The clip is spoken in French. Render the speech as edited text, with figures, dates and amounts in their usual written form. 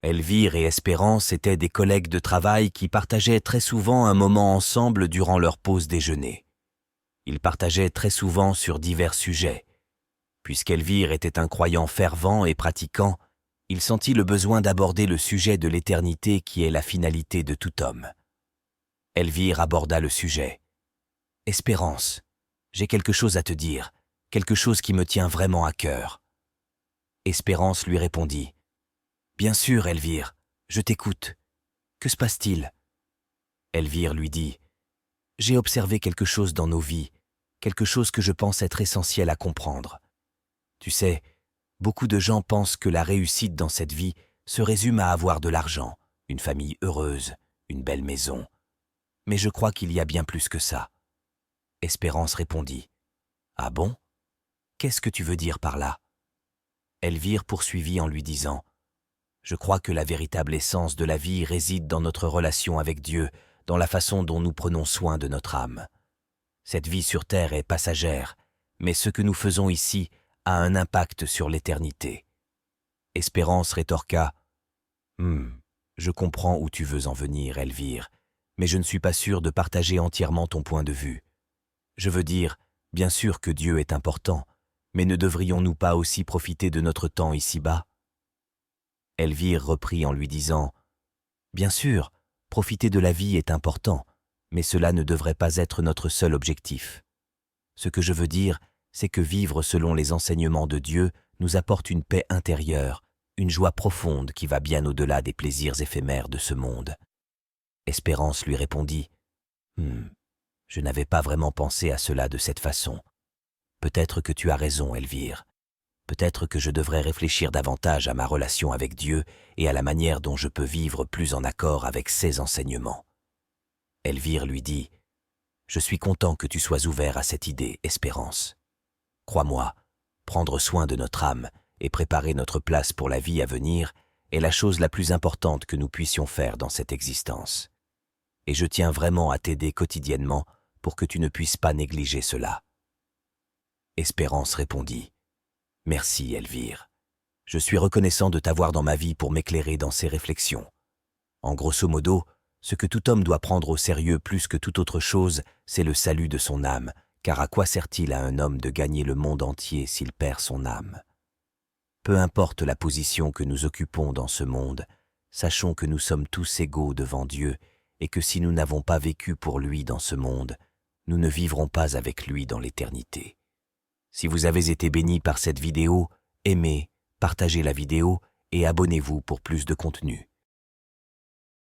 Elvire et Espérance étaient des collègues de travail qui partageaient très souvent un moment ensemble durant leur pause déjeuner. Ils partageaient très souvent sur divers sujets. Puisqu'Elvire était un croyant fervent et pratiquant, il sentit le besoin d'aborder le sujet de l'éternité qui est la finalité de tout homme. Elvire aborda le sujet. « Espérance, j'ai quelque chose à te dire, quelque chose qui me tient vraiment à cœur. » Espérance lui répondit. « Bien sûr, Elvire, je t'écoute. Que se passe-t-il » Elvire lui dit. « J'ai observé quelque chose dans nos vies, quelque chose que je pense être essentiel à comprendre. Tu sais, beaucoup de gens pensent que la réussite dans cette vie se résume à avoir de l'argent, une famille heureuse, une belle maison. Mais je crois qu'il y a bien plus que ça. » Espérance répondit. « Ah bon? Qu'est-ce que tu veux dire par là ?» Elvire poursuivit en lui disant. « Je crois que la véritable essence de la vie réside dans notre relation avec Dieu, dans la façon dont nous prenons soin de notre âme. Cette vie sur terre est passagère, mais ce que nous faisons ici a un impact sur l'éternité. » Espérance rétorqua. « Je comprends où tu veux en venir, Elvire, mais je ne suis pas sûr de partager entièrement ton point de vue. Je veux dire, bien sûr que Dieu est important, mais ne devrions-nous pas aussi profiter de notre temps ici-bas » Elvire reprit en lui disant. « Bien sûr, profiter de la vie est important, mais cela ne devrait pas être notre seul objectif. Ce que je veux dire, c'est que vivre selon les enseignements de Dieu nous apporte une paix intérieure, une joie profonde qui va bien au-delà des plaisirs éphémères de ce monde. » Espérance lui répondit. « Je n'avais pas vraiment pensé à cela de cette façon. Peut-être que tu as raison, Elvire. Peut-être que je devrais réfléchir davantage à ma relation avec Dieu et à la manière dont je peux vivre plus en accord avec ses enseignements. » Elvire lui dit. « Je suis content que tu sois ouvert à cette idée, Espérance. Crois-moi, prendre soin de notre âme et préparer notre place pour la vie à venir est la chose la plus importante que nous puissions faire dans cette existence. Et je tiens vraiment à t'aider quotidiennement pour que tu ne puisses pas négliger cela. » Espérance répondit. « Merci, Elvire. Je suis reconnaissant de t'avoir dans ma vie pour m'éclairer dans ces réflexions. En grosso modo, ce que tout homme doit prendre au sérieux plus que toute autre chose, c'est le salut de son âme, car à quoi sert-il à un homme de gagner le monde entier s'il perd son âme? Peu importe la position que nous occupons dans ce monde, sachons que nous sommes tous égaux devant Dieu et que si nous n'avons pas vécu pour lui dans ce monde, nous ne vivrons pas avec lui dans l'éternité. Si vous avez été bénis par cette vidéo, aimez, partagez la vidéo et abonnez-vous pour plus de contenu.